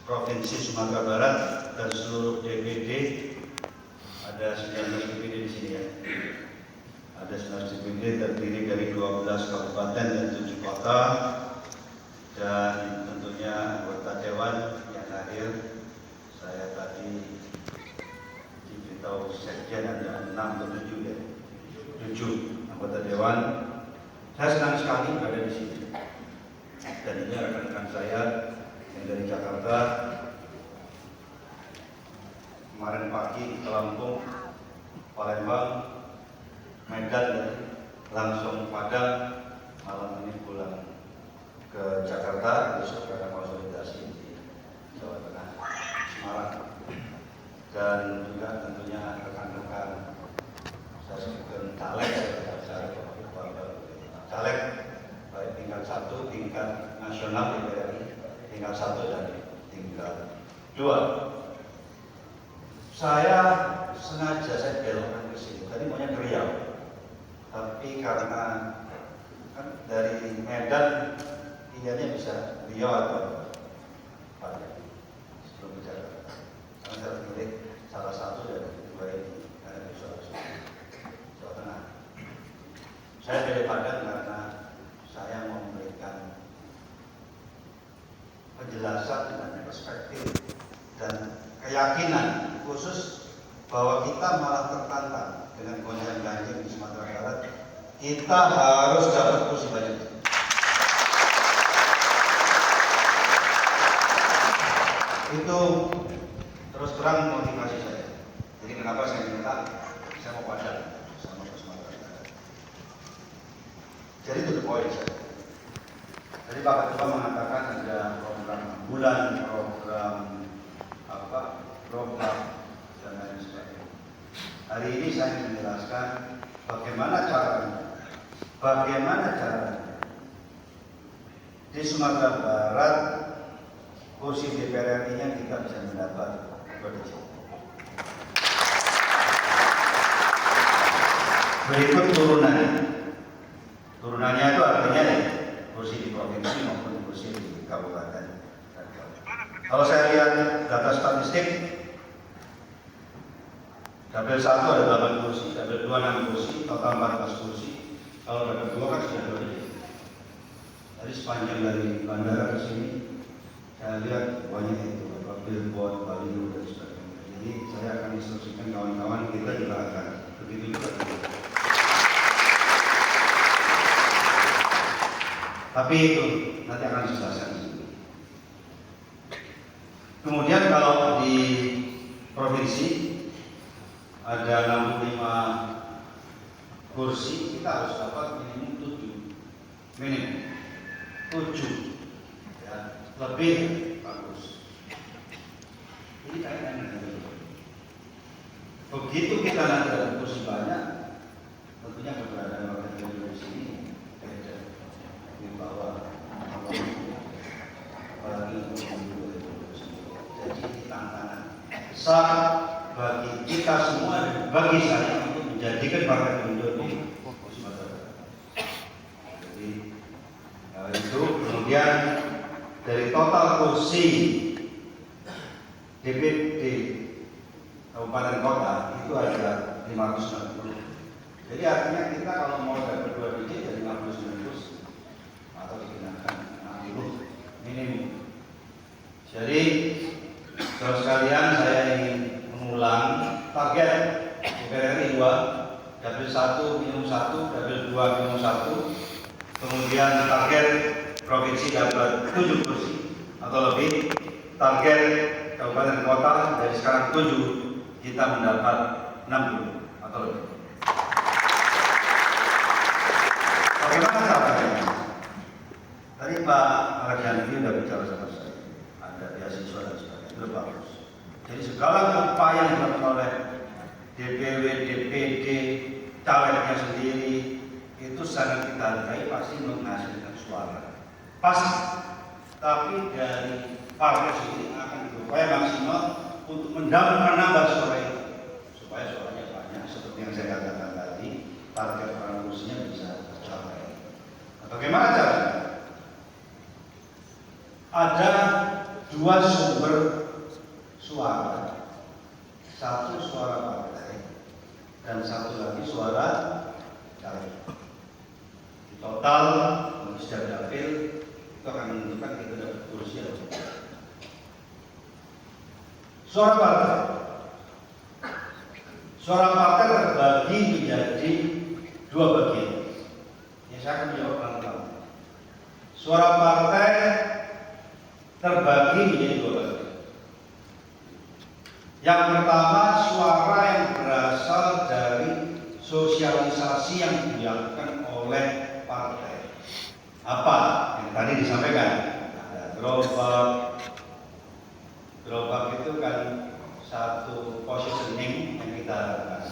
Provinsi Sumatera Barat dan seluruh DPD. Ada 19 DPD di sini ya. Ada 19 DPD terdiri dari 12 kabupaten dan 7 kota, dan tentunya anggota dewan yang hadir. Saya tadi diberitahu sekjen ada 6 atau 7 ya, 7 anggota dewan. Saya senang sekali berada di sini. Dan ini rekan-rekan saya yang dari Jakarta. Kemarin pagi ke Lampung, Palembang, Medan, langsung Padang, malam ini pulang ke Jakarta, besok ada konsolidasi di Jawa Tengah, Semarang, dan juga tentunya rekan-rekan saya sebutkan caleg, caleg baik tingkat 1, tingkat nasional di DPR, tingkat 1 dan tingkat 2. Saya sengaja saya belokkan ke sini. Tadi maunya ke Riau, tapi karena kan dari Medan pilihannya bisa Riau atau Padang sebelum bicara. Karena saya pilih salah satu dari dua ini karena di Jawa Tengah. Saya pilih Padang karena saya mau memberikan penjelasan dan perspektif dan keyakinan khusus bahwa kita malah tertantang dengan gonjang ganjing di Sumatera Barat. Kita harus dapat kursi banyak. Itu terus terang motivasi saya. Jadi kenapa saya minta saya mau Padang sama Sumatera Barat. Jadi itu poin saya. Tadi Pak Ketua mengatakan ada program bulan, program program dan lain sebagainya. Hari ini saya menjelaskan bagaimana caranya di Sumatera Barat kursi DPR RI-nya kita bisa mendapat 2 digit. Berikut turunannya itu artinya ya, kursi di provinsi maupun kursi di kabupaten. Kalau saya lihat data statistik, dapil 1 ada 8 kursi, dapil 2 6 kursi, total 14 kursi. Kalau dapil 2 kan sudah 2 digit. Tadi sepanjang dari bandara ke sini, saya lihat banyak itu, billboard, baliho dan sebagainya. Jadi saya akan instruksikan kawan-kawan kita juga akan begitu juga. Tapi itu nanti akan dijelaskan. Kemudian kalau di provinsi ada 65 kursi, kita harus dapat minimum 7 ya, lebih bagus. Ini kayaknya begitu kita nanti ada kursi banyak, tentunya keberadaan warga di sini beda di bawah, apalagi jadi tantangan besar bagi kita semua dan bagi saya untuk menjadikan Partai Perindo ini Sumatera Barat. Jadi itu kemudian dari total kursi DPD kabupaten kota itu ada 590. Jadi artinya kita kalau mau dapat 2 digit dari 59 kursi atau digunakan 60 minimum. Jadi saudara sekalian, saya ingin mengulang target DPR RI 2, dapil 1 minimum 1, dapil 2 minimum 1, kemudian target provinsi dapat 7 kursi atau lebih, target kabupaten kota dari sekarang 7 kita mendapat 60 atau lebih. Bagaimana caranya? Tadi Pak Arjani sudah bicara sama saya, ada beasiswa dan sebagainya, itu bagus. Jadi segala upaya yang dilakukan oleh DPW, DPD, calegnya sendiri itu sangat kita hargai, pasti menghasilkan suara. Pasti. Tapi dari partai sendiri akan berupaya maksimal untuk menambah suara itu supaya suaranya banyak. Seperti yang saya katakan tadi, target orang kursinya bisa tercapai. Bagaimana caranya? Ada dua sumber suara, satu suara partai dan satu lagi suara caleg. Total sudah dapil itu akan menentukan kita dapat kursi atau tidak. Suara partai terbagi menjadi dua bagian. Yang saya akan menjawab pelan-pelan. Suara partai terbagi menjadi dua bagian. Yang pertama, suara yang berasal dari sosialisasi yang dilakukan oleh partai. Apa yang tadi disampaikan? Ada gerobak itu kan satu positioning yang kita lakukan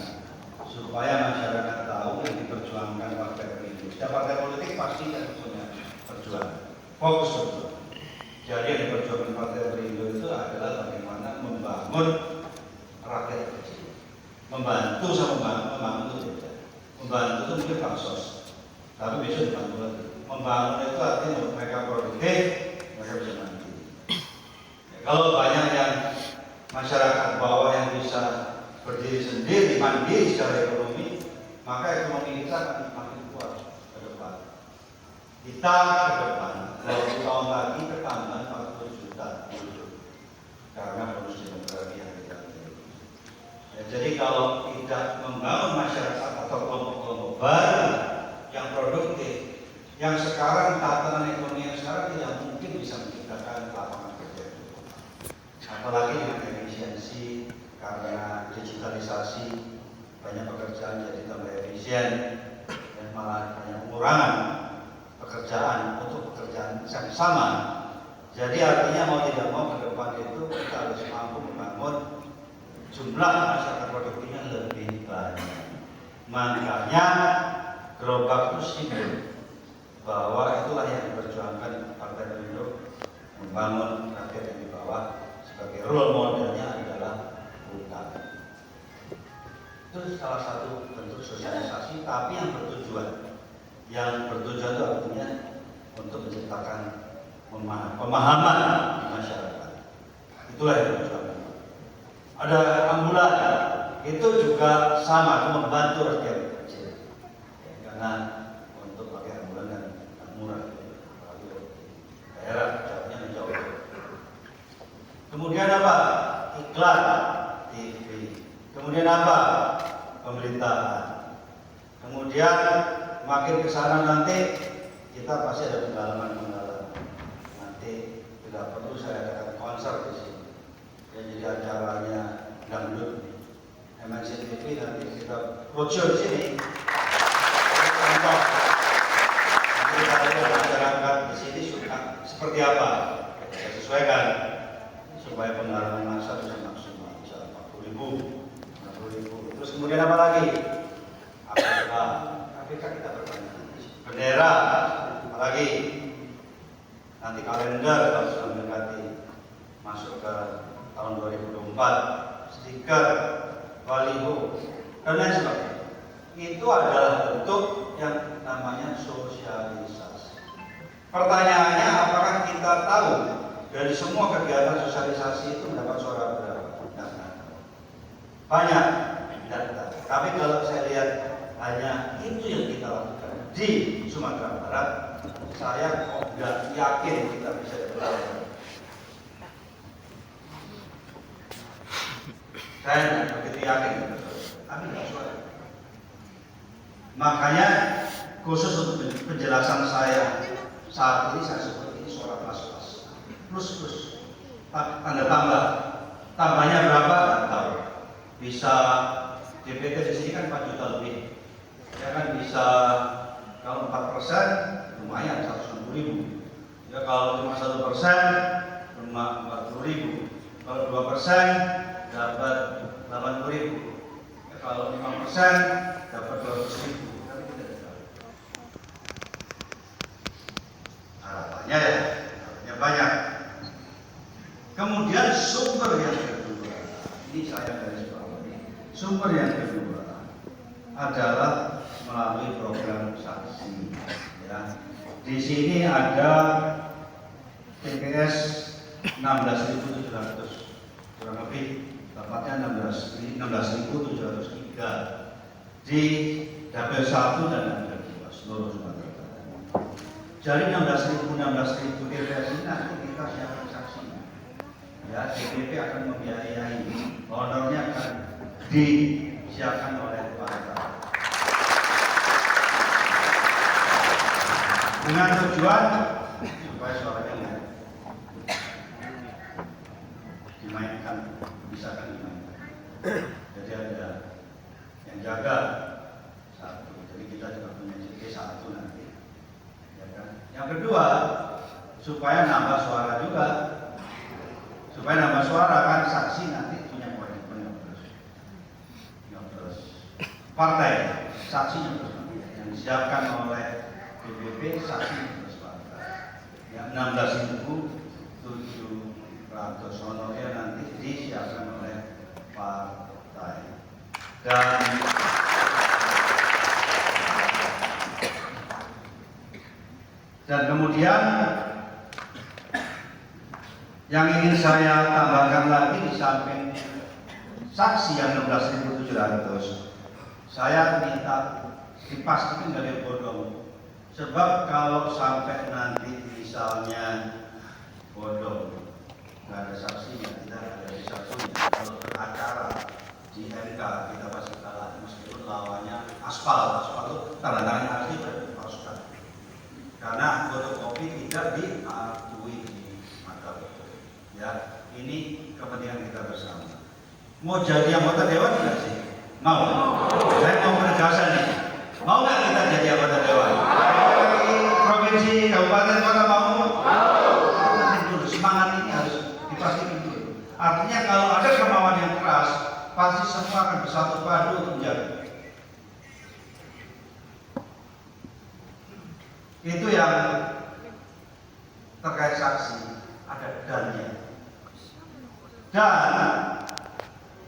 supaya masyarakat tahu yang diperjuangkan partai politik. Setiap partai politik pasti kan punya perjuangan, fokus perjuangan. Jadi yang diperjuangkan partai Perindo itu adalah bagaimana membangun rakyat kecil, membantu sama membangun itu beda. Membantu itu mungkin pansos, tapi besok dibantu lagi. Membangun itu artinya mereka produktif, mereka bisa mandiri. Ya, kalau banyak yang masyarakat bawah yang bisa berdiri sendiri, mandiri secara ekonomi, maka ekonomi kita akan makin kuat ke depan. Kita ke depan, 20 tahun lagi ketambahan 40 juta karena bonus demografi yang kita miliki. Ya, jadi kalau tidak membangun masyarakat atau kelompok-kelompok baru yang produktif, yang sekarang tatanan ekonomi yang sekarang tidak mungkin bisa menciptakan lapangan kerja, apalagi dengan efisiensi karena digitalisasi, banyak pekerjaan jadi tambah efisien dan malah banyak pengurangan pekerjaan untuk pekerjaan yang sama. Jadi artinya mau tidak mau ke depan itu kita harus mampu membangun jumlah masyarakat produktifnya lebih banyak. Makanya gerobak itu simbol bahwa itulah yang diperjuangkan Partai Perindo, membangun rakyat yang di bawah. Sebagai role modelnya adalah hutan. Itu salah satu bentuk sosialisasi, tapi yang bertujuan. Yang bertujuan itu artinya untuk menciptakan pemahaman di masyarakat. Itulah yang diperjuangkan. Ada ambulan, itu juga sama, itu membantu rakyat kecil. Karena untuk pakai ambulan kan murah, apalagi daerah jauhnya menjauh. Kemudian apa? Iklan TV. Kemudian apa? Pemerintahan. Kemudian makin ke sana nanti kita pasti ada pengalaman. Nanti tidak perlu saya adakan konser di sini. Ya, jadi acaranya dangdut MNC TV nanti kita roadshow di sini. Contoh. Nanti kita masyarakat di sini suka seperti apa? Kita sesuaikan supaya pengalaman masa bisa maksimal, bisa 40.000, 60.000. Terus kemudian apa lagi? APK kita bertanya. Bendera, apa lagi? Nanti kalender kalau sudah mendekati masuk ke tahun 2024, stiker, baliho, dan lain sebagainya. Itu adalah bentuk yang namanya sosialisasi. Pertanyaannya, apakah kita tahu dari semua kegiatan sosialisasi itu mendapat suara berapa? Banyak, tidak. Tapi kalau saya lihat hanya itu yang kita lakukan di Sumatera Barat, saya kok tidak yakin kita bisa berlaku. Saya tidak begitu yakin, tapi tidak suara. Makanya khusus untuk penjelasan saya saat ini saya sebut ini suara plus tanda tambahnya berapa nggak tahu. Bisa DPT di sini kan 4 juta lebih, ya kan bisa kalau 4% lumayan 160.000, ya kalau cuma 1% cuma 40.000, kalau 2% dapat 80.000, ya kalau 5% dapat 200.000. Harapannya banyak. Kemudian sumber yang kedua, ini saya garis bawahi. Sumber yang kedua adalah melalui program saksi. Ya. Di sini ada TPS 16.700 kurang lebih, tepatnya 16.703 di dapil 1 dan dapil 2 seluruh Sumatera Utara. Jadi 16.000 TPS ini nanti kita siapkan saksinya. Ya, DPP akan membiayai, honornya akan disiapkan oleh partai. Dengan tujuan supaya suaranya dimainkan, bisa kan dimainkan. Jadi ada yang jaga satu, jadi kita juga punya JP 1 nanti, ya kan. Yang kedua, supaya nambah suara juga, supaya nambah suara kan saksi nanti punya komitmen nyoblos partai, saksinya yang disiapkan oleh DPP, saksi nyoblos partai. Yang 16.700 honornya nanti disiapkan oleh partai. Dan kemudian yang ingin saya tambahkan lagi di samping saksi yang 16.700, saya minta dipastikan dari bodong. Sebab kalau sampai nanti misalnya bodong, nggak ada saksinya, tidak ada saksinya, kalau beracara di MK kita pasti kalah, meskipun lawannya aspal itu tanda-tanda asli berpalsukan. Karena fotokopi tidak diakui di mata hukum. Ya, ini kepentingan kita bersama. Mau jadi anggota dewan tidak sih? Mau? Saya mau penegasan nih. Mau nggak kita jadi anggota dewan? Provinsi, kabupaten, kota mau? Dulu semangat ini harus dipastikan dulu. Artinya kalau ada kemauan yang keras, pasti semua akan bersatu padu untuk menjaga. Itu yang terkait saksi, ada dannya. Dan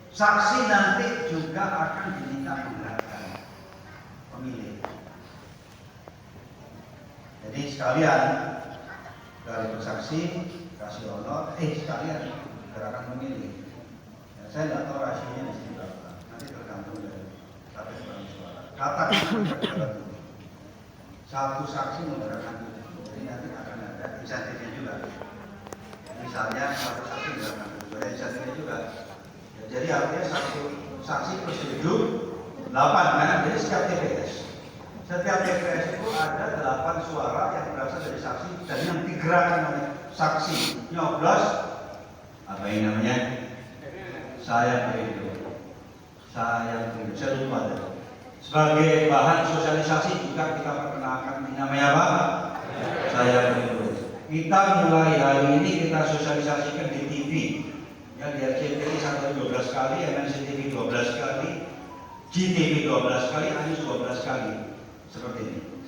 saksi nanti juga akan diminta keberatan pemilih. Jadi sekalian dari bersaksi kasih honor, sekalian gerakan pemilih. Ya, saya tidak tahu rasionya di sini berapa. Nanti tergantung dari KPU suara. Katakan satu saksi menggerakkan itu, jadi nanti akan ada insentifnya juga. Misalnya satu saksi menggerakkan itu, ada insentifnya juga. Ya, jadi artinya satu saksi per 8 kan? Jadi setiap TPS itu ada 8 suara yang berasal dari saksi dan yang digerakkan oleh saksi nyoblos apa yang namanya? Saya lupa deh. Sebagai bahan sosialisasi juga kita perkenalkan namanya apa? Saya beribu. Kita mulai hari ini kita sosialisasikan di TV. Ya, di RCTI sampai 12 kali, MNCTV 12 kali, GTV 12 kali, Anies 12 kali. Seperti ini.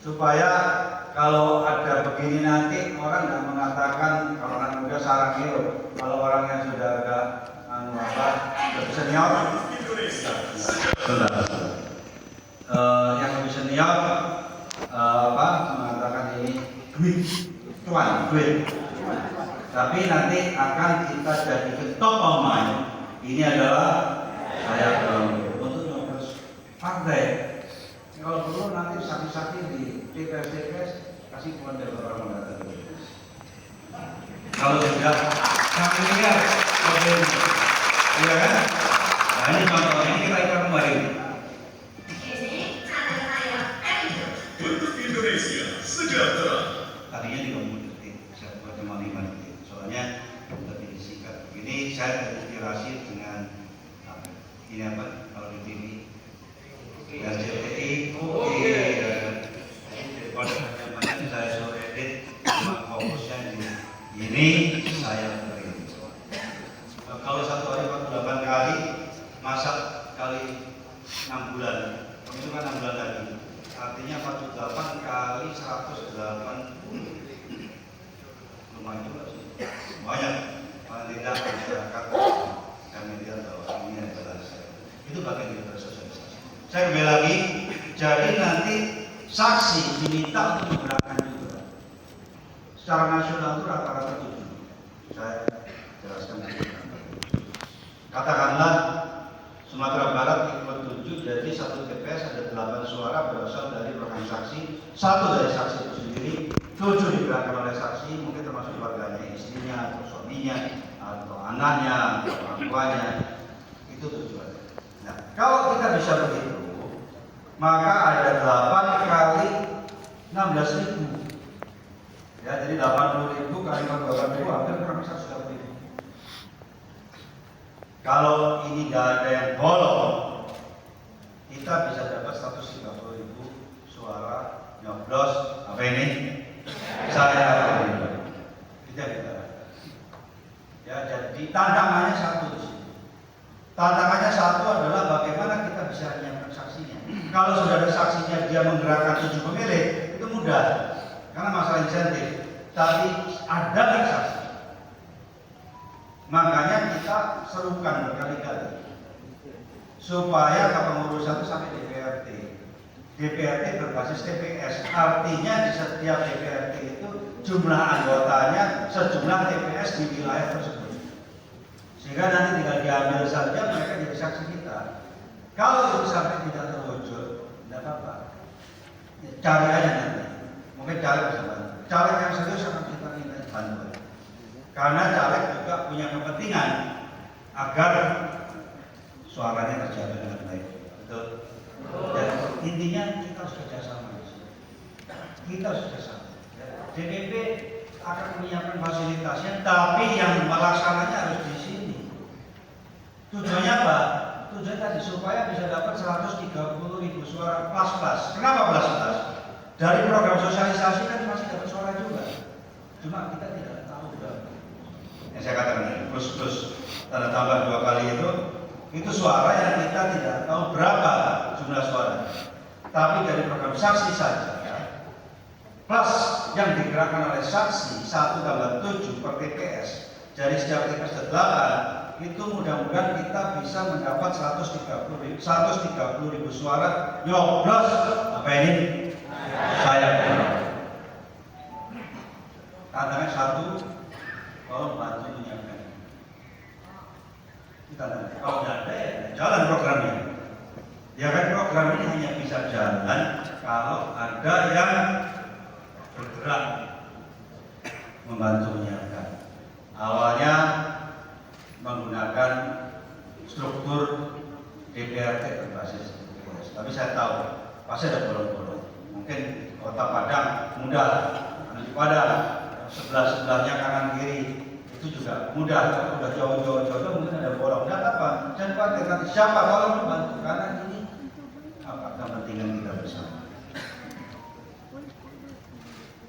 Supaya kalau ada begini nanti orang tidak mengatakan kalau anak muda sarang hero, kalau orang yang sudah agak lebih senior, yang lebih senior mengatakan ini duit. Tapi nanti akan kita jadikan top of mind. Ini adalah saya untuk nyoblos partai. Kalau perlu nanti saksi-saksi di TPS kasih keluar dari orang mendatang. Kalau sudah kami lihat, iya kan? Nah ini contoh, ini kita kembali. Untuk Indonesia sejahtera. Tadinya 30 detik, saya buat cuma 5 detik. Soalnya lebih disingkat. Ini saya terinspirasi dengan ini apa? Kalau di TV. RCTI, pada yang saya suruh edit, fokusnya di ini saya beri. Kalau satu hari 48 kali, masak kali 6 bulan, itu kan 6 bulan lagi. Artinya 48 kali 180, lumayan juga sih. Banyak, paling tidak masyarakat dan media tahu ini adalah saya. Itu bagian dari sosialisasi. Saya kembali lagi, jadi nanti saksi diminta untuk menggerakkan juga. secara nasional itu rata-rata 7. Saya jelaskan. Katakanlah Sumatera Barat ikut 7, jadi satu TPS ada 8 suara berasal dari program saksi, 1 dari saksi itu sendiri, 7 digerakkan oleh saksi, mungkin termasuk keluarganya, istrinya, atau suaminya, atau anaknya, atau orang tuanya, itu tujuannya. Nah, kalau kita bisa begitu, maka ada 8 kali 16.000. Ya, jadi 80.000 kali 48.000 hampir kurang 130.000. Kalau ini nggak ada yang bolong, kita bisa dapat 130.000 suara nyoblos apa ini? Saya kita ya, jadi tantangannya satu di sini. Tantangannya satu adalah bagaimana kita bisa menyiapkan saksinya. Kalau sudah ada saksinya, dia menggerakkan 7 pemilih, itu mudah karena masalah insentif. Tapi ada nggak saksi? Makanya kita serukan berkali-kali supaya kepengurusan itu sampai DPRD. DPRD berbasis TPS, artinya di setiap DPRD itu jumlah anggotanya sejumlah TPS di wilayah tersebut. Sehingga nanti tinggal diambil saja, mereka jadi saksi kita. Kalau itu sampai tidak terwujud, tidak apa-apa. Cari aja nanti. Mungkin caleg bisa bantu. Caleg yang serius akan kita minta bantuan. Karena caleg juga punya kepentingan agar suaranya terjaga dengan baik. Betul? Dan intinya kita harus kerjasama. Kita harus kerjasama. DPP akan menyiapkan fasilitasnya, tapi yang melaksananya harus di sini. Tujuannya apa? Tujuannya tadi supaya bisa dapat 130.000 suara plus-plus. Kenapa plus-plus? Dari program sosialisasi kan masih dapat suara juga. Cuma kita tidak tahu berapa. Yang saya katakan plus tanda tambah 2 kali itu suara yang kita tidak tahu berapa jumlah suara. Tapi dari program saksi saja plus yang digerakkan oleh saksi 1/7 per TPS dari setiap TPS 8 itu mudah-mudahan kita bisa mendapat 130.000 suara nyoblos apa ini? Saya tantangan satu, kalau bantu menyiapkan. Kita nanti kalau tidak ada ya jalan programnya. Ya kan program ini hanya bisa jalan kalau ada yang bergerak membantu menyiapkan. Awalnya menggunakan struktur DPRD berbasis TPS. Tapi saya tahu pasti ada bolong-bolong. Mungkin Kota Padang mudah, di Padang sebelah-sebelahnya kanan kiri itu juga mudah. Kalau udah jauh-jauh mungkin ada bolong. Dan apa? Dan pada nanti siapa kalau membantu karena ini apa kepentingan kita bersama.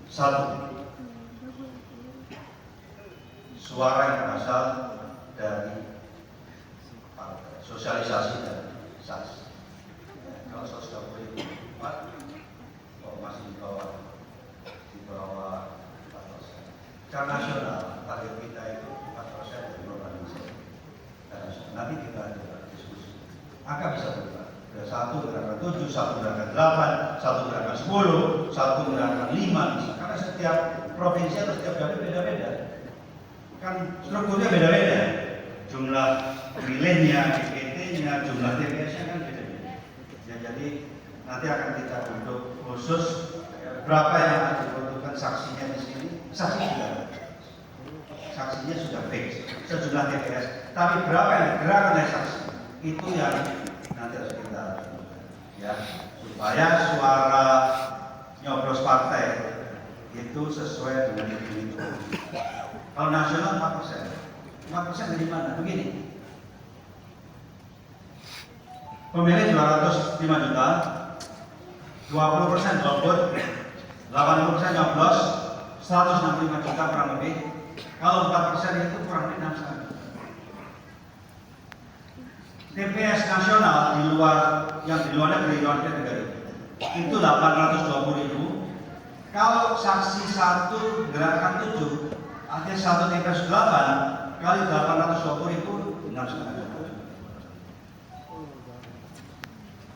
Satu, suara yang berasal dari partai, sosialisasi dan saksi. Kalau 130.000 masih di bawah 4%. Secara nasional target kita itu 4% dari provinsi. Nanti kita ada diskusi. Angka bisa berubah. Ada 1 gerakan 7, 1 gerakan 8, 1 gerakan 10, 1 gerakan 5 bisa. Karena setiap provinsi atau setiap daerah beda-beda. Kan strukturnya beda-beda. Jumlah pemilihnya, DPT-nya, jumlah TPS-nya kan beda-beda. Ya, jadi nanti akan kita bentuk khusus berapa yang akan dibutuhkan saksinya di sini. Saksi sudah ada. Saksinya sudah fix sejumlah TPS. Tapi berapa yang digerakkan oleh saksi itu yang nanti harus kita ya supaya suara nyoblos partai itu sesuai dengan itu. Kalau nasional 4%. 4% dari mana? Begini. Pemilih 205 juta, 20% golput, 80% nyoblos, 165 juta kurang lebih. Kalau 4% itu kurang lebih 6,5. TPS nasional di luar yang di luar negeri, itu 820.000. Kalau saksi 1 gerakan 7, artinya 1 TPS 8 kali 820.000, 6,5 juta.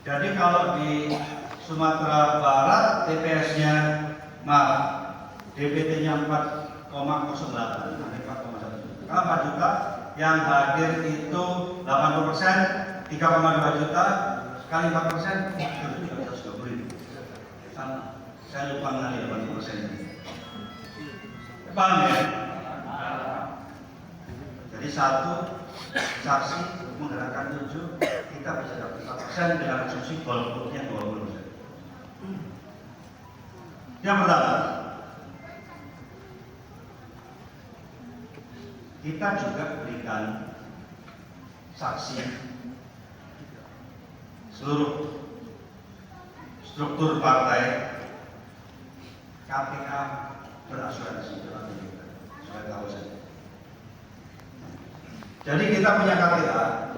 Jadi kalau di Sumatera Barat TPS-nya DPT-nya 4,08, ada 4,1 juta. Kalau 4 juta, yang hadir itu 80%, 3,2 juta, kali 4%, itu 320.000. Sama, saya lupa mengenai 80% ini. Paham ya? Jadi satu saksi menggerakkan 7, kita bisa dapat 4% dengan asumsi golputnya 20%. Yang pertama, kita juga berikan saksi seluruh struktur partai KPK berasuransi supaya tahu saja. Jadi kita punya KPK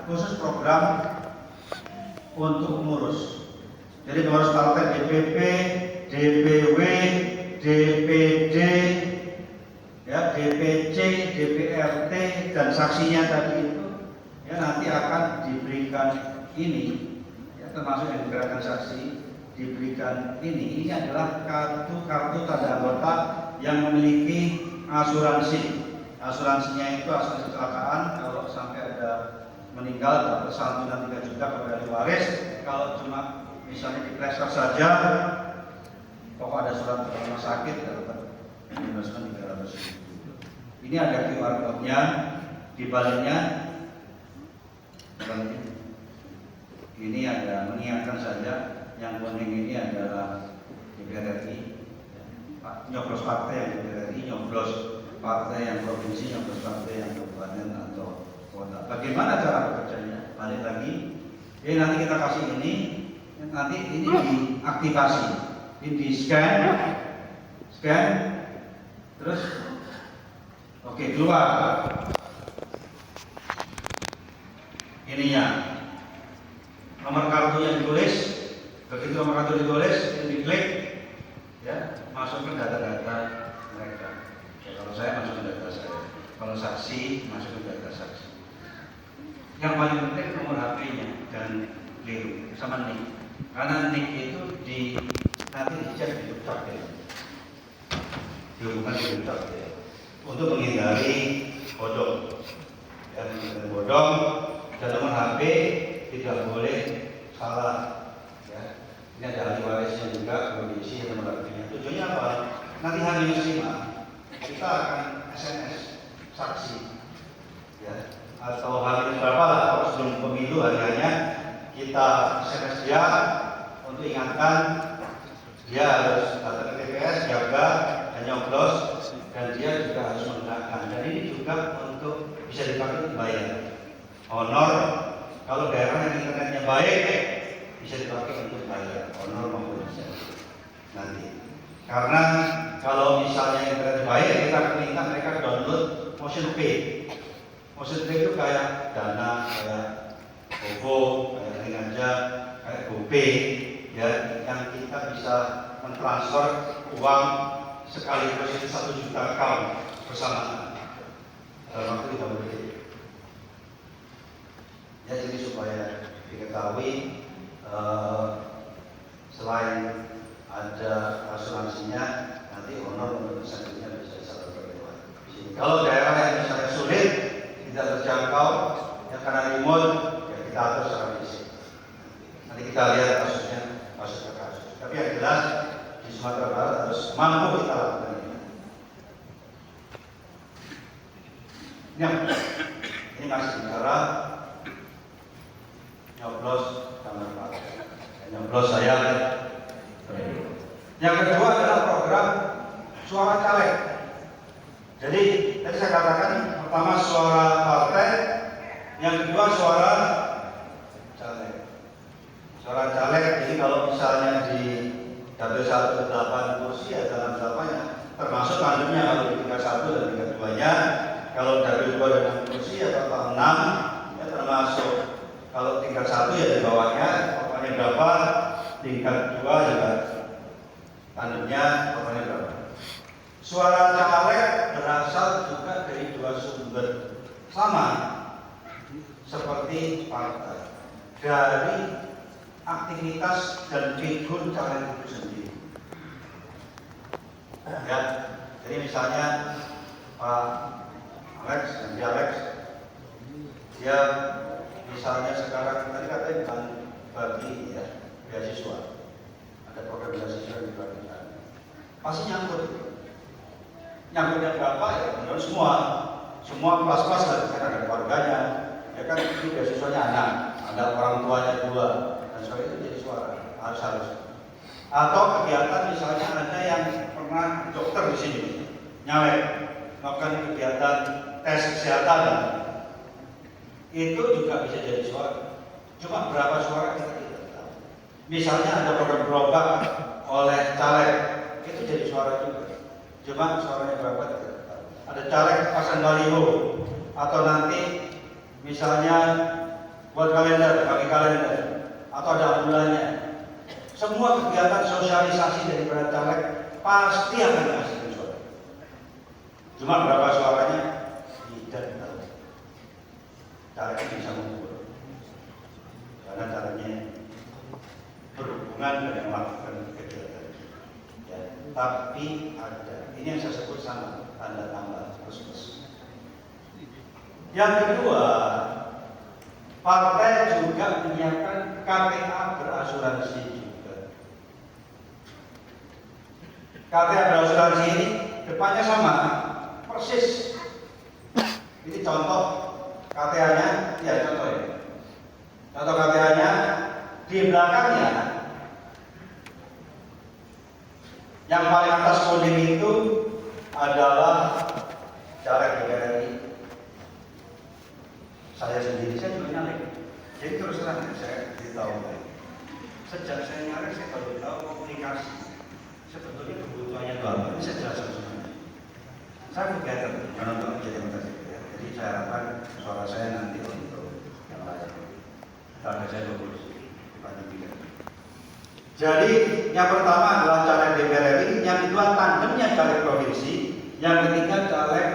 khusus program untuk mengurus. Jadi pengurus partai DPP, DPW, DPD, ya, DPC, DPRT dan saksinya tadi itu ya nanti akan diberikan ini, ya, termasuk yang gerakan saksi diberikan ini adalah kartu tanda anggota yang memiliki asuransi. Asuransinya itu asuransi kecelakaan, kalau sampai ada meninggal dapat santunan 3 juta kepada ahli waris. Kalau cuma misalnya di plaster saja, pokok ada surat rumah sakit dapat reimbursement 300.000. Ini ada QR code-nya, di baliknya ini ada mengingatkan saja, yang kuning ini adalah DPR RI, nyoblos partai yang DPR RI, nyoblos partai yang provinsi, nyoblos partai yang kabupaten atau kota. Bagaimana cara bekerjanya? Balik lagi, nanti kita kasih ini, nanti ini diaktifasi, ini di scan, terus oke, keluar ininya, nomor kartu yang ditulis. Begitu nomor kartu ditulis, ini diklik, ya, masukkan data-data mereka. Ya, kalau saya masukkan data saya, kalau saksi masukkan data saksi. Yang paling penting nomor HP-nya dan keliru sama NIK. Karena NIK itu nanti dicek di dukcapil, dihubungkan di dukcapil untuk menghindari bodong. Dan bodong dan nomor HP tidak boleh salah. Ini ada ahli warisnya juga, kondisi nomor HP-nya. Tujuannya apa? Nanti hari H-5 kita akan SMS saksi, ya, atau hari berapa lah, kalau sebelum pemilu harinya kita SMS dia untuk ingatkan dia harus datang ke TPS, jaga, dan nyoblos, dan dia juga harus menggunakan. Dan ini juga untuk bisa dipakai bayar honor. Kalau daerah yang internetnya baik, bisa dipakai untuk bayar honor maupun nanti. Karena kalau misalnya internet baik, kita akan minta mereka download Motion Pay. Motion Pay itu kayak Dana, kayak OVO, kayak Ringaja, kayak GoPay, ya, yang kita bisa mentransfer uang sekaligus itu 1 juta account bersamaan dalam waktu 3 menit. Ya, jadi supaya diketahui selain ada asuransinya, nanti honor untuk selanjutnya bisa disalurkan lewat sini. Kalau daerah yang misalnya sulit, tidak terjangkau, ya karena remote, ya kita atur secara fisik. Nanti kita lihat kasusnya, kasus per kasus. Tapi yang jelas di Sumatera Barat harus mampu kita lakukan ini. Ini masih bicara nyoblos kamar partai, nyoblos saya. Yang kedua adalah program suara caleg. Jadi tadi saya katakan pertama suara partai, yang kedua suara caleg. Suara caleg, jadi kalau misalnya di dapil 1 8 kursi ya dalam 8-nya, termasuk tandemnya kalau di tingkat 1 dan tingkat 2-nya. Kalau dapil 2 dan 6 kursi ya total 6, ya termasuk kalau tingkat 1 ya di bawahnya totalnya berapa, tingkat 2 juga tandemnya totalnya berapa. Suara caleg berasal juga dari 2 sumber sama seperti partai, dari aktivitas dan figur caleg itu sendiri. Ya, Jadi misalnya Pak Alex, nanti Alex, dia misalnya sekarang tadi katanya bagi ya beasiswa, ada program beasiswa yang dibagikan, pasti nyangkutnya berapa ya? Menurut semua kelas-kelas lah, kan ada keluarganya, ya kan itu beasiswanya anak, ada orang tuanya dua, dan soal itu jadi suara harus. Atau kegiatan misalnya ada yang pernah dokter di sini, nyalek, melakukan kegiatan tes kesehatan, itu juga bisa jadi suara. Cuma berapa suara kita tidak tahu. Misalnya ada program berobat oleh caleg, itu jadi suara juga. Cuma suaranya berapa tidak tahu. Ada caleg pasang baliho, atau nanti misalnya buat kalender, bagi kalender, atau ada bulannya. Semua kegiatan sosialisasi dari para caleg pasti akan menghasilkan suara. Cuma berapa suaranya tidak tahu. Caleg bisa mengukur karena caranya berhubungan dengan melakukan kegiatan. Ya, tapi ada. Ini yang saya sebut sama tanda tambah plus. Yang kedua, partai juga menyiapkan KTA berasuransi juga. KTA berasuransi ini depannya sama, persis. Ini contoh KTA-nya, ya contoh ya. Contoh KTA-nya di belakangnya, yang paling atas kuning itu adalah caleg DPR. Saya sendiri, saya juga nyalek. Jadi terus terang saya beritahu, sejak saya nyalek saya baru tahu komunikasi. Sebetulnya kebutuhannya Bapak ini saya jelaskan semuanya. Saya begitu menonton jadi anggota DPR. Jadi saya harapkan suara saya nanti untuk yang lain. Karena saya lulus dibandingkan. Jadi yang pertama adalah caleg DPR RI, yang kedua tandemnya caleg provinsi, yang ketiga caleg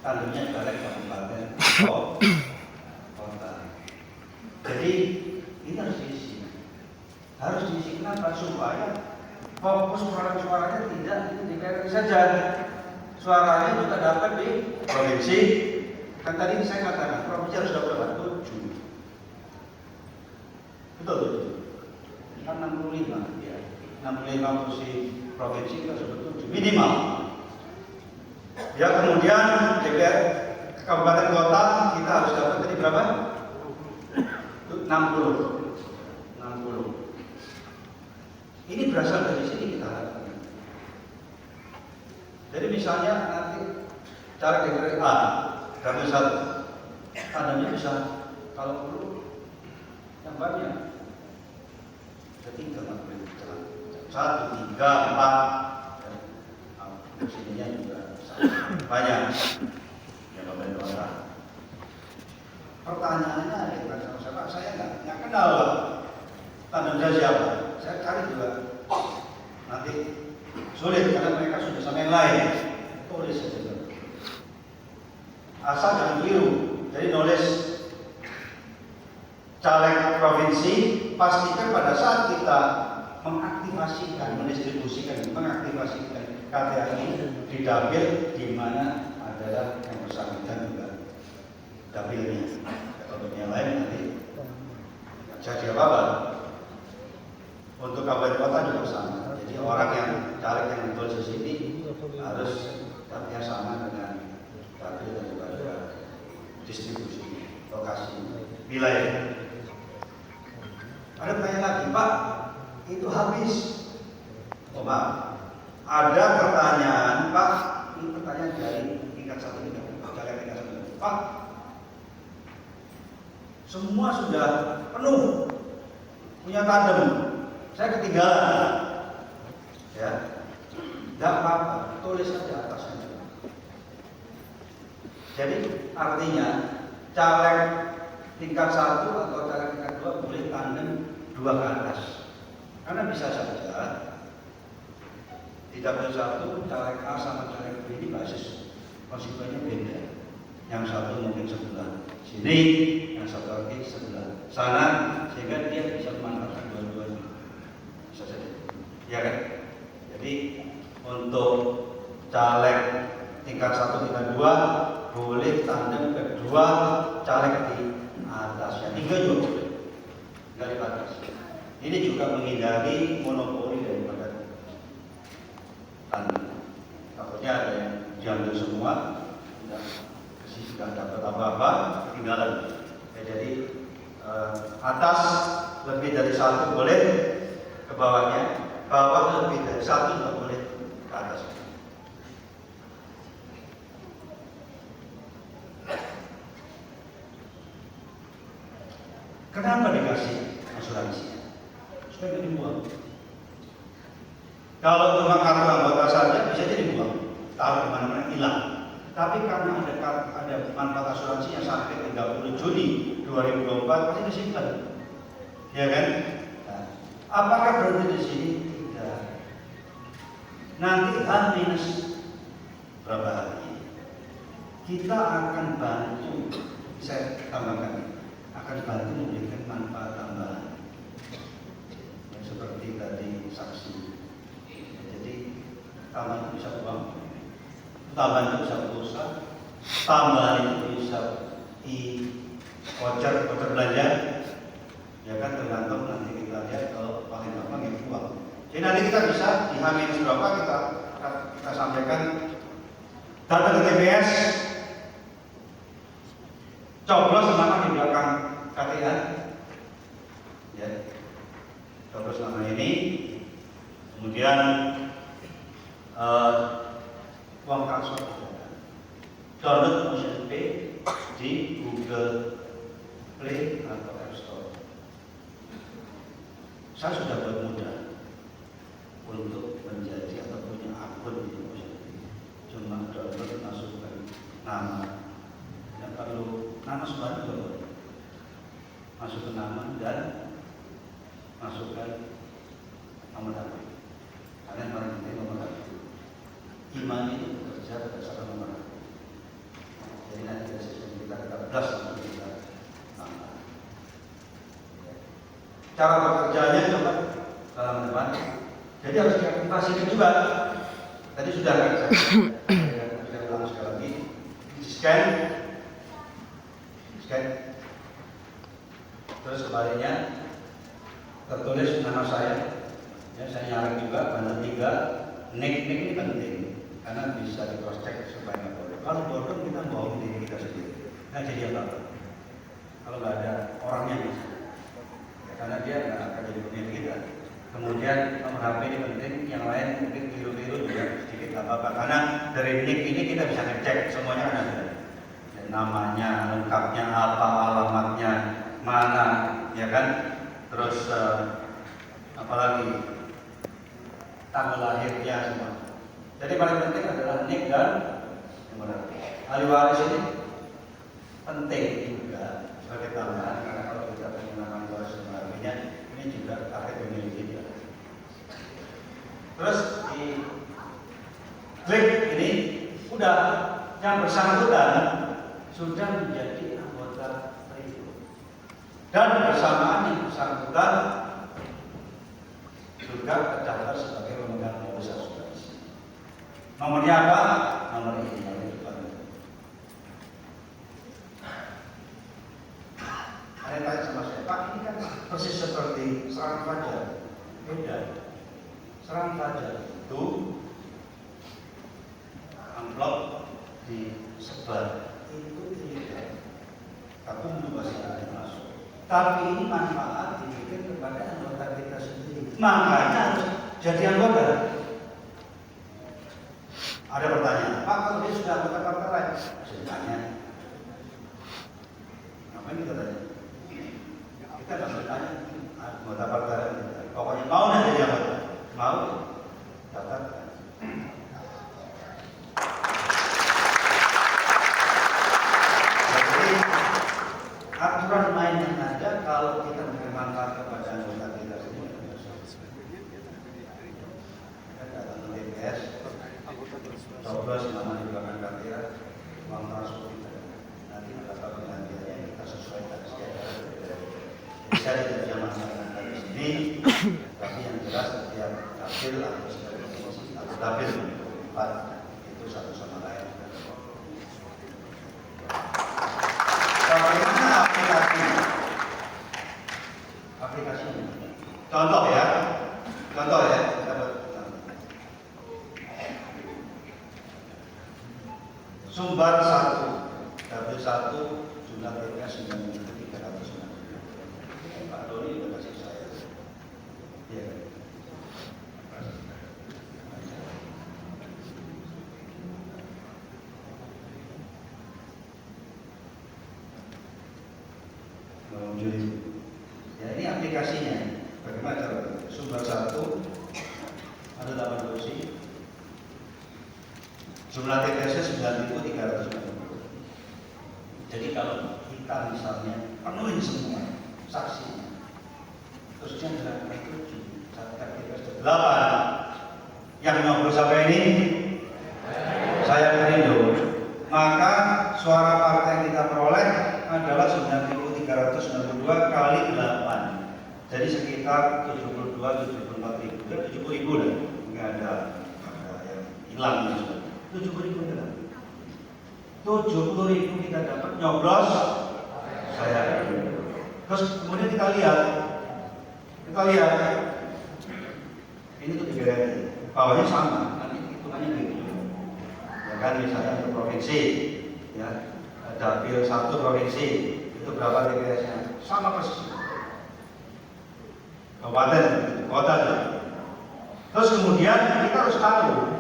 tandemnya caleg kabupaten kota. Jadi ini harus diisi. Harus diisi kenapa? Supaya fokus suaranya tidak di DPR saja. Suaranya juga dapat di provinsi. Kan tadi saya katakan provinsi harus dapat berapa? 7. Betul. Kan 65 ya. 65 kursi provinsi kita sebut 7 minimal. Ya kemudian DPR kabupaten kota kita harus dapat tadi berapa? 60. Ini berasal dari sini kita harapkan. Jadi misalnya nanti cara DPR A kami satu, tandanya bisa kalau perlu yang banyak. Ketiga, 1, 3, 4. Sininya juga banyak. Ya banyak orang. Pertanyaannya ada sama saya nggak kenal tandem saya siapa. Saya cari juga nanti sulit karena mereka sudah sama yang lain. Tulis saja. Asal jangan keliru. Jadi nulis caleg provinsi, pastikan pada saat kita mengaktifasikan, mengaktifasikan KTA ini di dapil di mana adalah yang bersangkutan juga dapilnya. Kalau yang lain nanti jadi apa-apa. Untuk kabupaten kota juga sama. Jadi orang yang caleg yang betul di sini harus artinya sama dengan dapil dan juga ada distribusi lokasi wilayah. Ada tanya lagi, Pak, itu habis. Oh, Pak, ada pertanyaan, Pak, ini pertanyaan dari tingkat 1 caleg tingkat 1. Pak, semua sudah penuh, punya tandem. Saya ketinggalan. Ya, tidak apa-apa, tulis saja atasnya. Jadi artinya caleg tingkat 1 atau caleg tingkat 2 boleh tandem 2 ke atas. Karena bisa saja di dapil 1 caleg A sama caleg B ini basis konstituennya beda. Yang satu mungkin sebelah sini, yang satu lagi sebelah sana, sehingga dia bisa memanfaatkan dua-duanya. Bisa saja, ya kan? Jadi untuk caleg tingkat 1, tingkat 2 boleh tandem kedua caleg di atasnya, 3 juga boleh, nggak dibatasi. Ini juga menghindari monopoli daripada tandem. Takutnya ada yang diambil semua, tidak dapat apa-apa, ketinggalan. Ya, jadi atas lebih dari 1 boleh ke bawahnya, bawah lebih dari 1 nggak boleh ke atas. Kenapa dikasih asuransi? Supaya tidak dibuang. Kalau cuma kartu anggota saja bisa jadi dibuang, taruh di mana-mana hilang. Tapi karena ada manfaat asuransi yang sampai 30 Juni 2024 pasti disimpan, ya kan? Nah, apakah berarti di sini tidak? Nanti H- berapa hari kita akan bantu, saya tambahkan, akan bantu memberikan manfaat tambahan, ya, seperti tadi saksi. Jadi tambahan itu bisa uang, tambahan itu bisa pulsa, tambahan itu bisa voucher belanja, ya kan, tergantung nanti kita lihat. Kalau paling gampang itu uang. Jadi nanti kita bisa di H- berapa kita sampaikan data ke TPS, coblos nama di belakang KTA, ya, coblos nama ini, kemudian uang transfer, download Motion Pay di Google Play atau App Store. Saya sudah buat mudah untuk menjadi atau punya akun di Motion Pay. Cuma download, masukkan nama, yang perlu nama sembarang juga boleh. Masukkan nama dan masukkan nomor HP. Kalian paling penting nomor HP. Iman itu bekerja berdasarkan nomor HP. Jadi nanti dari sistem kita belas untuk kita tambah. Cara bekerjanya coba dalam depan. Jadi harus diaktifasikan juga. Tadi sudah kan saya ulang sekali lagi. Scan, terus sebaliknya tertulis nama saya. Ya, saya nyaring juga bandar 3. Nick ini penting karena bisa di cross check supaya nggak bodoh. Kalau bodoh kita bohong diri kita sendiri. Nggak jadi apa-apa. Kalau nggak ada orangnya bisa. Ya, karena dia nggak akan jadi pemilik kita. Kemudian nomor HP ini penting, yang lain mungkin biru-biru juga sedikit nggak apa-apa. Karena dari nick ini kita bisa ngecek semuanya kan ada. Dan namanya, lengkapnya apa, alamatnya mana, ya kan? Terus apalagi tanggal lahirnya semua. Jadi paling penting adalah nick dan nomor HP. Ahli waris ini penting juga sebagai tambahan, karena kalau kita menggunakan waris nomor HP-nya, ini juga kartu pemilik kita. Terus di klik ini udah yang bersangkutan sudah menjadi anggota Perindo, dan bersamaan yang bersangkutan juga terdaftar sebagai pemegang polis asuransi. Nomornya apa? Nomor ini, nomor depan. Ada yang tanya sama saya, Pak, ini kan persis seperti serangan fajar. Beda. Serangan fajar itu amplop disebar, itu ilegal. Tapi masih ada yang masuk. Tapi ini manfaat diberikan kepada anggota kita sendiri. Makanya harus jadi anggota. Ada pertanyaan, Pak, kalau dia sudah anggota partai lain, saya tanya, ngapain kita tanya? Kita nggak boleh tanya anggota partai lain. Pokoknya mau nggak jadi anggota? Mau, daftar. Jadi aturan main yang ada kalau kita memberi manfaat kepada anggota kita sendiri. Kita datang ke TPS, coblos nama di belakang KTA, uang transfer kita. Nanti ada penggantiannya kita sesuaikan secara. Bisa tidak diamankan dari sini, tapi yang jelas setiap dapil atau setiap komisi atau dapil 4 itu satu sama lain. Bagaimana aplikasinya? Aplikasinya. Contoh ya, kita buat sumber 1, W1 jumlah TPS 9.390. Pak Doni udah kasih saya. Iya. Ya, ini aplikasinya. Bagaimana cara sumber 1 ada 8 kursi. Jumlah TPS-nya 9.390. Jadi kalau kita misalnya penuhin semua saksinya, terusnya adalah 7, TPS 8. Yang ngobrol sampai ini saya Perindo. Maka suara partai yang kita peroleh adalah 9.392 kali 8. Jadi sekitar 72, 74 ribu, 70 ribu lah. Nggak ada yang hilang gitu. 70 ribu kita dapat. 70 ribu kita dapat nyoblos saya. Terus kemudian kita lihat ini tuh 3 hari, bawahnya sama, nanti hitungannya gitu. Ya kan, misalnya untuk provinsi, ya dapil 1 provinsi itu berapa TPS-nya? Sama persis. Kabupaten, kota. Terus kemudian kita harus tahu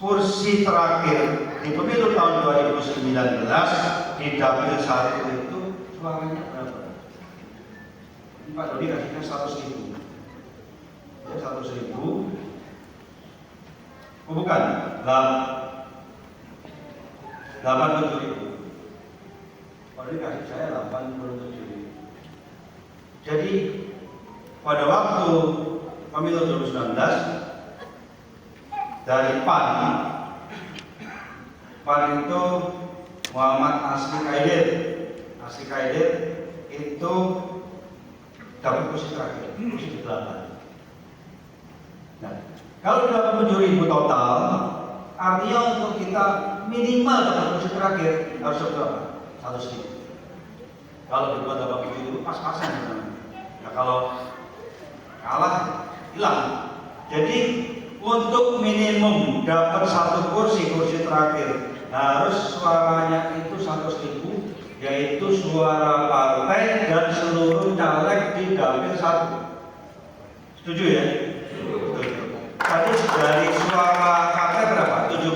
kursi terakhir di pemilu tahun 2019 di dapil 1 itu suaranya berapa? Pak Dodi kasihnya 100 ribu. Ya, 100 ribu. Oh bukan, 87 ribu. Pak Dodi kasih saya 87 ribu. Jadi pada waktu pemilu 2019 dari PAN itu Muhammad Asli Kaidir itu dapat kursi terakhir, kursi 8. Nah, kalau 87 ribu total, artinya untuk kita minimal dapat kursi terakhir harus berapa? 100 ribu. Kalau dibuat 87 ribu pas-pasan. Nah, kalau kalah hilang. Jadi untuk minimum dapat 1 kursi terakhir harus suaranya itu 100 ribu, yaitu suara partai dan seluruh caleg di dapil 1. Setuju ya? Setuju. Tadi dari suara partai berapa? 70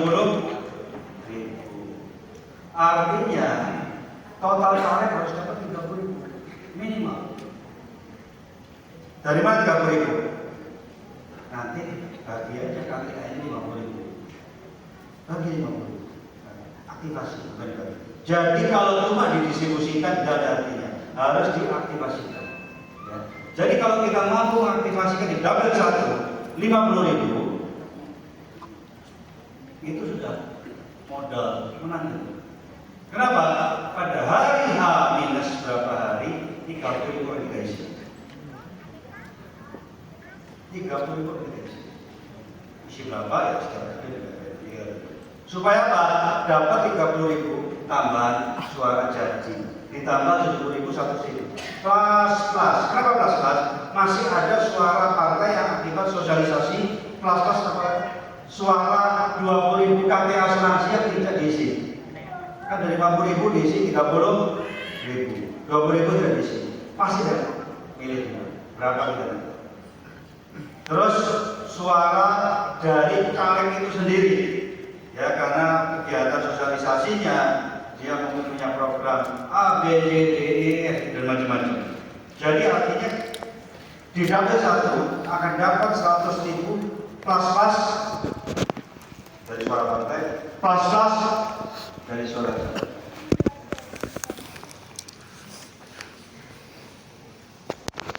ribu. Artinya total caleg harus dapat 30 ribu minimal. Dari mana 30 ribu? Nanti bagi aja KTA ini 50 ribu. Bagi 50 ribu. Aktivasi, bukan bagi. Jadi kalau cuma didistribusikan tidak ada artinya, harus diaktifasikan. Ya. Jadi kalau kita mampu mengaktifasikan di dapil 1 50 ribu, itu sudah modal menang. Kenapa? Pada hari H minus berapa hari 30 ribu diisi. 30 ribu diisi. Isi berapa ya secara supaya apa? Dapat 30 ribu tambahan suara janji, ditambah 70 ribu 100 ribu plus. Kenapa plus? Masih ada suara partai yang akibat sosialisasi plus apa? Suara 20 ribu KTA asuransi yang tidak diisi. Kan dari 50 ribu diisi 30 ribu, 20 ribu tidak diisi. Pasti kan milihnya berapa kita? Terus suara dari caleg itu sendiri. Ya, karena kegiatan sosialisasinya dia mempunyai program A, B, C, D, E, F dan macam-macam. Jadi artinya di dapil 1 akan dapat 100 ribu plus dari suara partai, plus dari suara caleg.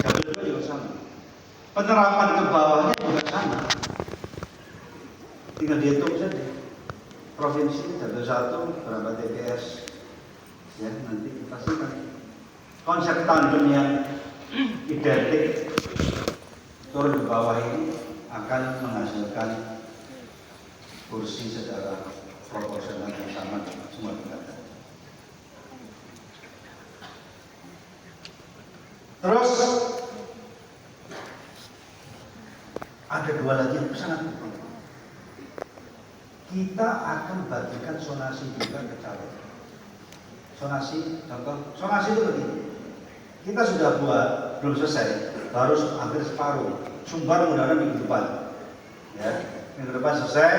Dapil 2 juga sama. Penerapan ke bawahnya juga sama. Tinggal dihitung saja. Provinsi dapil 1 berapa TPS, ya nanti pastikan konsep tandem yang identik turun ke bawah ini akan menghasilkan kursi secara proporsional yang sama dengan semua tingkatan. Terus ada dua lagi yang sangat penting. Kita akan bagikan sonasi juga ke caleg. Sonasi, contoh, sonasi itu begini. Kita sudah buat, belum selesai, baru hampir separuh. Sumbar mudah-mudahan minggu depan. Ya, minggu depan selesai.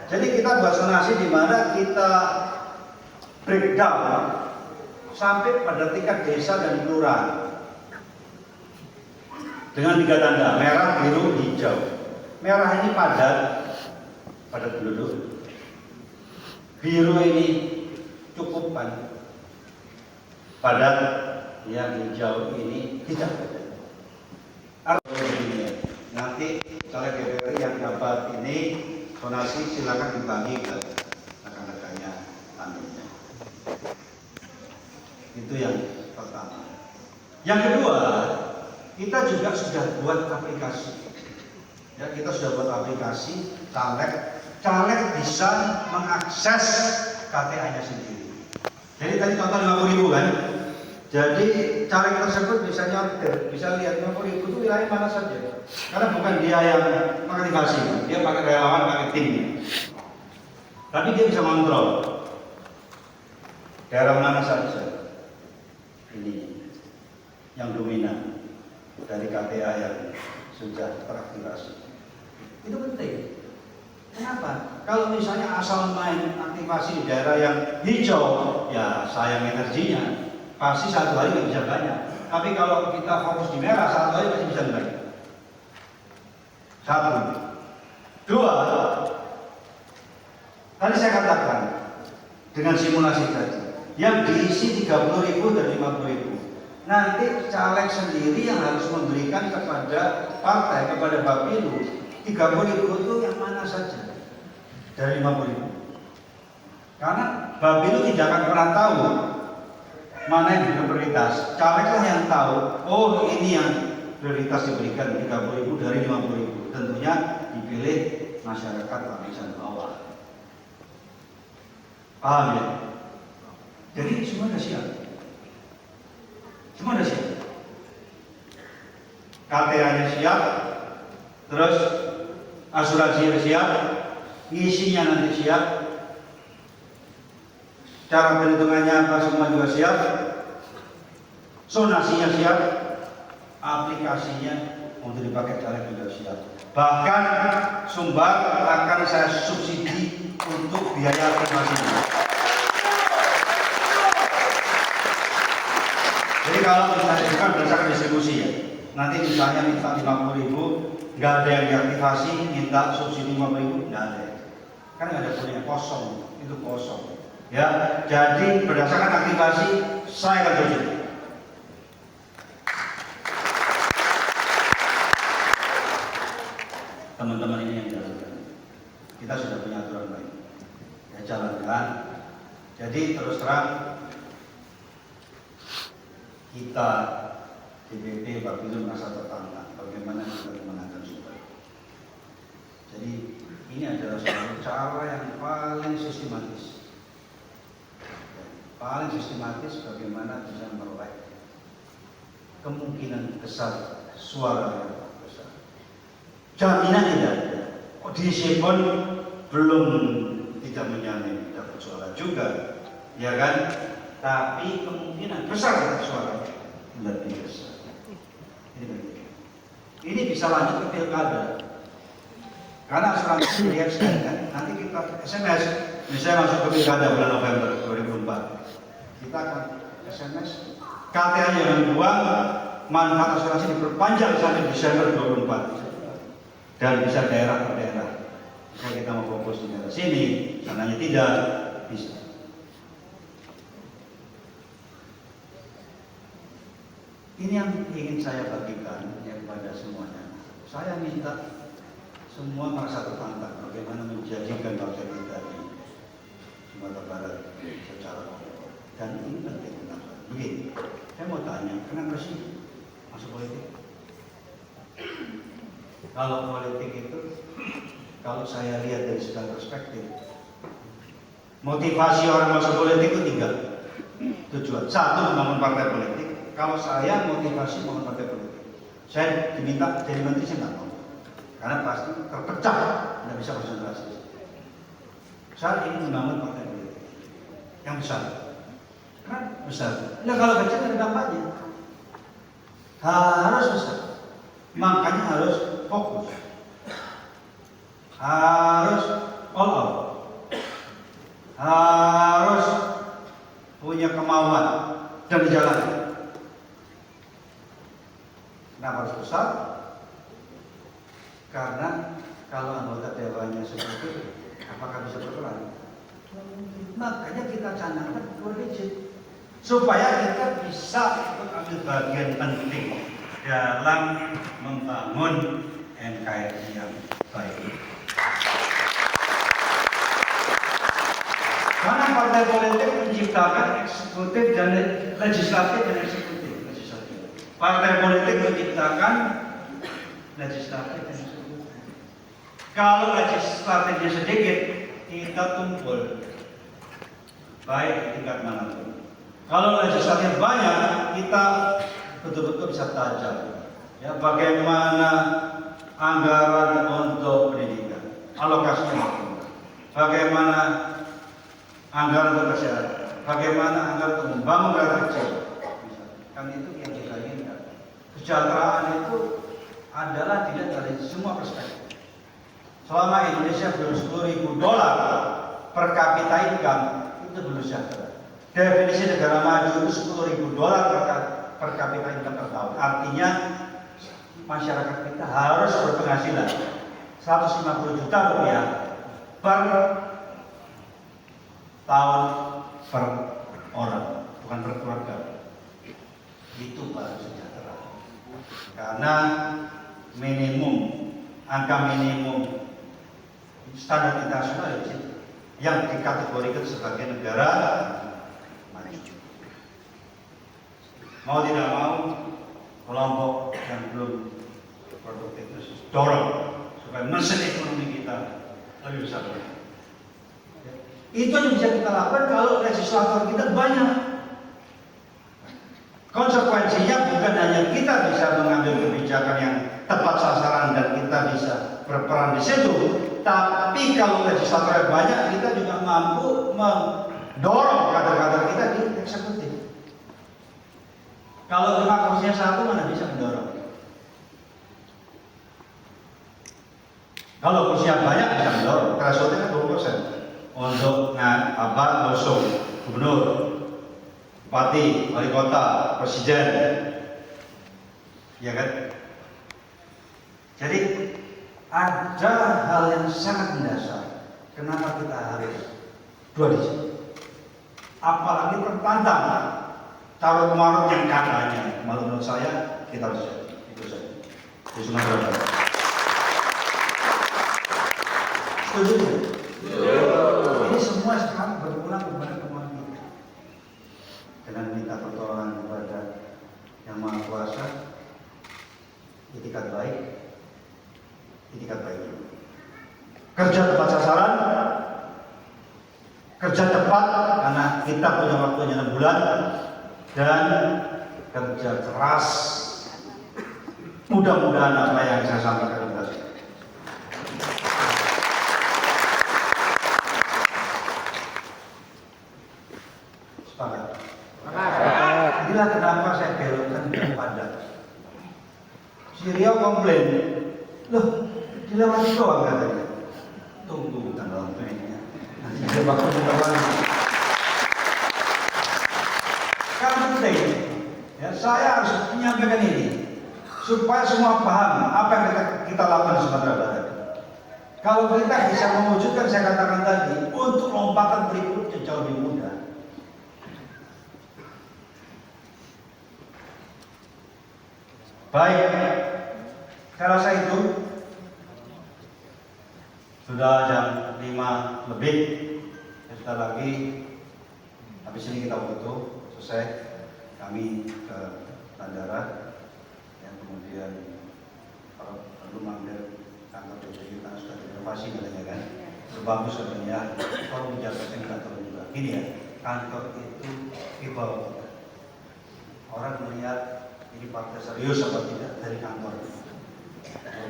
Jadi kita buat sonasi di mana kita breakdown sampai pada tingkat desa dan kelurahan. Dengan 3 tanda, merah, biru, hijau. Merah ini padat penduduk. Biru ini cukup padat, yang hijau ini tidak padat. Artinya, nanti caleg DPR yang dapat ini sonasi silakan dibagi ke rekan-rekannya tandingnya. Itu yang pertama. Yang kedua, kita juga sudah buat aplikasi. Ya, kita sudah buat aplikasi caleg bisa mengakses KTA-nya sendiri. Jadi tadi contoh 50.000 kan. Jadi caleg tersebut bisa nyortir, bisa lihat 50.000 itu wilayah mana saja. Karena bukan dia yang mengaktifasi, dia pakai relawan, pakai tim. Tapi dia bisa kontrol daerah mana saja ini yang dominan dari KTA yang sudah teraktivasi. Itu penting. Kenapa? Kalau misalnya asal main aktivasi di daerah yang hijau, ya sayang energinya. Pasti satu hari nggak bisa banyak. Tapi kalau kita fokus di merah, satu hari pasti bisa banyak. Satu. Dua. Tadi saya katakan dengan simulasi tadi, yang diisi 30.000 dan 50.000. Nanti caleg sendiri yang harus memberikan kepada partai, kepada Bapilu 30.000 itu yang mana saja dari 50.000. Karena Bapilu tidak akan pernah tahu mana yang diberi prioritas. Caleglah yang tahu, oh ini yang prioritas diberikan 30.000 dari 50.000. Tentunya dipilih masyarakat lapisan bawah. Paham ya? Jadi semua sudah siap. Semua sudah siap. KTA-nya siap, terus asuransinya siap, isinya nanti siap, cara perhitungannya apa semua juga siap, sonasinya siap, aplikasinya untuk dipakai caleg juga siap. Bahkan Sumbar akan saya subsidi untuk biaya aktivasinya. Jadi kalau misalnya bukan berdasarkan distribusi ya, nanti misalnya minta 50.000, nggak ada yang diaktifasi, minta subsidi 50.000, nggak ada. Kan nggak ada punya kosong, itu kosong. Ya, jadi berdasarkan aktivasi saya akan subsidi. Teman-teman ini yang jalankan. Kita sudah punya aturan baik. Ya jalankan. Jadi terus terang kita DPP Bapilu merasa tertantang bagaimana kita memenangkan Sumbar. Jadi ini adalah suatu cara yang paling sistematis. Paling sistematis bagaimana bisa meroleh kemungkinan besar suara yang besar. Jaminan tidak ada. Kondisi pun belum tidak menjamin dapat suara juga, ya kan? Tapi kemungkinan besar suara lebih besar. Ini bisa lanjut ke pilkada. Karena asuransi lihat kan, nanti kita SMS, misalnya masuk ke pilkada bulan November 2004, kita akan SMS, KTA-nya yang dibuang, manfaat asuransi diperpanjang sampai Desember 2024. Dan bisa daerah per daerah. Kalau kita mau fokus di daerah sini, sananya tidak bisa. Ini yang ingin saya bagikan ya kepada semuanya. Saya minta semua merasa tertantang bagaimana menjadikan bangsa kita di Sumatera Barat secara kompeten. Dan ini penting. Begini, saya mau tanya, kenapa sih masuk politik? Kalau politik itu, kalau saya lihat dari segala perspektif, motivasi orang masuk politik itu 3 tujuan. 1, membangun partai politik. Kalau saya motivasi membangun partai politik, saya diminta jadi menteri, saya nggak mau, karena pasti terpecah, tidak bisa konsentrasi. Saat ini membangun partai politik yang besar, kan besar. Nah kalau kecil ada dampaknya, harus besar, makanya harus fokus, harus all out, harus punya kemauan dan dijalani. Kenapa harus besar? Karena kalau anggota dewannya seperti itu, apakah bisa berperan? Makanya kita canangkan legit, supaya kita bisa ambil bagian penting dalam membangun NKRI yang baik. Karena partai politik menciptakan eksekutif dan legislatif dan eksekutif. Partai politik menciptakan legislatif dan eksekutif. Kalau legislatifnya sedikit, kita tumpul, baik di tingkat manapun. Kalau legislatif banyak, kita betul-betul bisa tajam. Ya, bagaimana anggaran untuk pendidikan, alokasinya, bagaimana anggaran untuk kesehatan, bagaimana anggaran untuk membangun rakyat kecil, kan itu yang kita inginkan. Kesejahteraan itu adalah dilihat dari semua perspektif. Selama Indonesia belum $10.000 per kapita income, itu belum sejahtera. Definisi negara maju itu $10.000 per kapita income per tahun. Artinya masyarakat kita harus berpenghasilan $150 juta per tahun per orang, bukan per keluarga. Itu baru sejahtera. Karena angka minimum standar internasional yang dikategorikan sebagai negara maju. Mau tidak mau, kelompok yang belum produktif terus dorong supaya mesin ekonomi kita lebih besar. Itu yang bisa kita lakukan kalau legislator kita banyak. Konsekuensinya bukan hanya kita bisa mengambil kebijakan yang tepat sasaran dan kita bisa berperan di situ, tapi kalau legislator banyak, kita juga mampu mendorong kader-kader kita di eksekutif. Kalau cuma kursinya 1, mana bisa mendorong? Kalau kursinya banyak bisa mendorong. Thresholdnya kan 20% untuk ngusung gubernur, bupati, wali kota, presiden, ya kan? Jadi ada hal yang sangat mendasar. Kenapa kita harus 2 digit? Apalagi tertantang carut marut yang katanya. Malu menurut saya kita harus itu saja. Di Sumatera Barat. Setuju? Ini semua sekarang berpulang kepada kemauan kita. Dengan minta pertolongan kepada Yang Maha Kuasa, itikat baik. Kerja tepat sasaran, kerja cepat karena kita punya waktunya 6 bulan, dan kerja keras. Mudah-mudahan apa yang saya sampaikan berhasil. Sepakat? Inilah kenapa saya belokkan ke Padang. Si Rio komplain, loh, dilewati doang katanya. Tunggu tanggal mainnya. Nanti ada waktu berlalu. Kan penting. Ya, saya harus menyampaikan ini supaya semua paham apa yang kita lakukan di Sumatera Barat. Kalau kita bisa mewujudkan, saya katakan tadi, untuk lompatan berikutnya jauh lebih mudah. Baik, saya rasa itu sudah jam 5 lebih. Sebentar lagi habis ini kita foto selesai, kami ke bandara, yang kemudian kalau perlu manggil kantor DPW karena sudah direnovasi katanya kan, bagus katanya. Kalau menjaga kantor juga, gini ya, kantor itu dibawa kita. Orang melihat ini partai serius apa tidak dari kantor.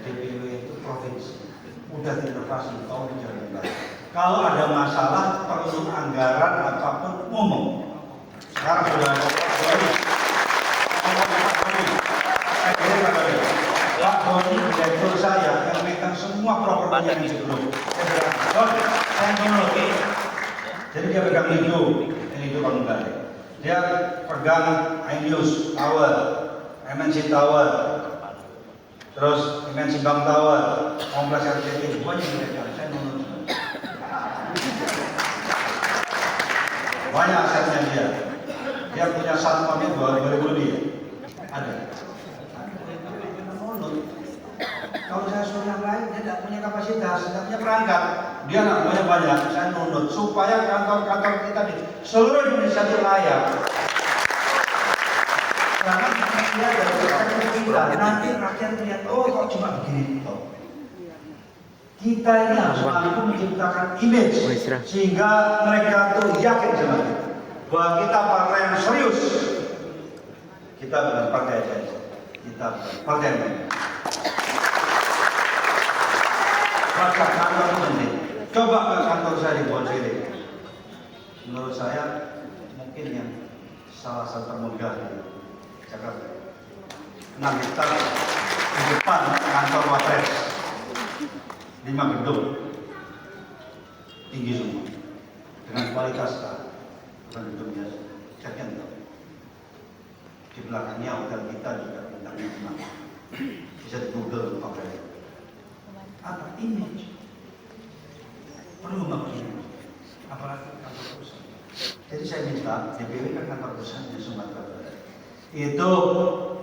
DPW itu provinsi, udah direnovasi, tahun dijaga. Kalau ada masalah perlu anggaran apapun umum. Sekarang sudah ada Pak Doni, direktur saya yang megang semua properti yang di grup. Saya menolak. Jadi dia pegang Lido Pamungkas. Dia pegang iNews Tower, MNC Tower, terus MNC Bank Tower, Kompleks RCTI, semuanya dia pegang. Saya menolak. Banyak asetnya dia. Dia punya satpamnya 2.000 lebih. Ada. Kalau saya suruh yang lain, dia tidak punya kapasitas, tidak punya perangkat. Dia nggak punya banyak. Saya nunut supaya kantor-kantor kita di seluruh Indonesia itu layak. Karena dia dari kita, nanti rakyat melihat, oh kok cuma begini toh. Kita ini harus mampu menciptakan image sehingga mereka tuh yakin sama kita bahwa kita partai yang serius. Kita bukan partai aja, kita bukan partai yang lain. Maka kantor itu penting. Coba ke kantor saya di Bonsiri. Menurut saya mungkin yang salah satu termegah di Jakarta. 6 hektar di depan kantor Wapres. 5 gedung tinggi semua dengan kualitas bukan gedung biasa. Ceknya tahu. Di belakangnya hotel kita juga bintangnya 5. Bisa di Google pakai. Apa image? Perlu bangun ini, apalagi kantor pusat. Jadi saya minta DPW kan kantor pusat di Sumatera Barat. Itu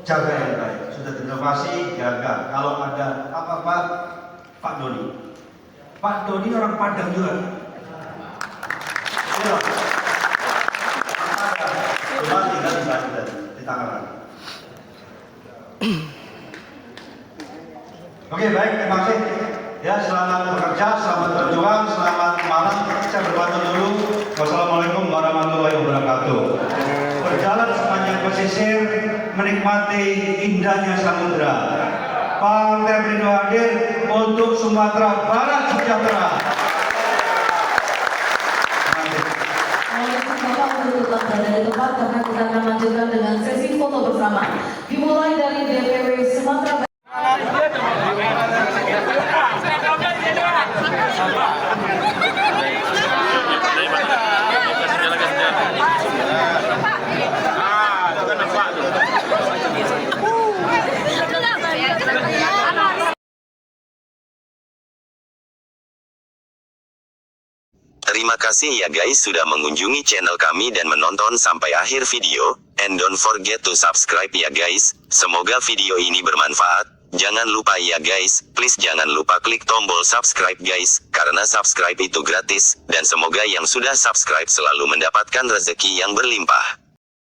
jaga yang baik. Sudah direnovasi, jaga. Kalau ada apa-apa, Pak Doni. Pak Doni orang Padang juga. Iya. Cuma tinggal di Tangerang. Oke, baik, terima kasih. Ya, selamat bekerja, selamat berjuang, selamat malam. Saya berbantu dulu. Wassalamualaikum warahmatullahi wabarakatuh. Berjalan sepanjang pesisir, menikmati indahnya samudera. Partai Perindo hadir untuk Sumatera Barat sejahtera. Bapak untuk tetap berada di tempat karena kita akan lanjutkan dengan sesi foto bersama. Dimulai dari DPW Sumatera Barat. Terima kasih ya guys sudah mengunjungi channel kami dan menonton sampai akhir video, and don't forget to subscribe ya guys. Semoga video ini bermanfaat. Jangan lupa ya guys, please jangan lupa klik tombol subscribe guys, karena subscribe itu gratis, dan semoga yang sudah subscribe selalu mendapatkan rezeki yang berlimpah.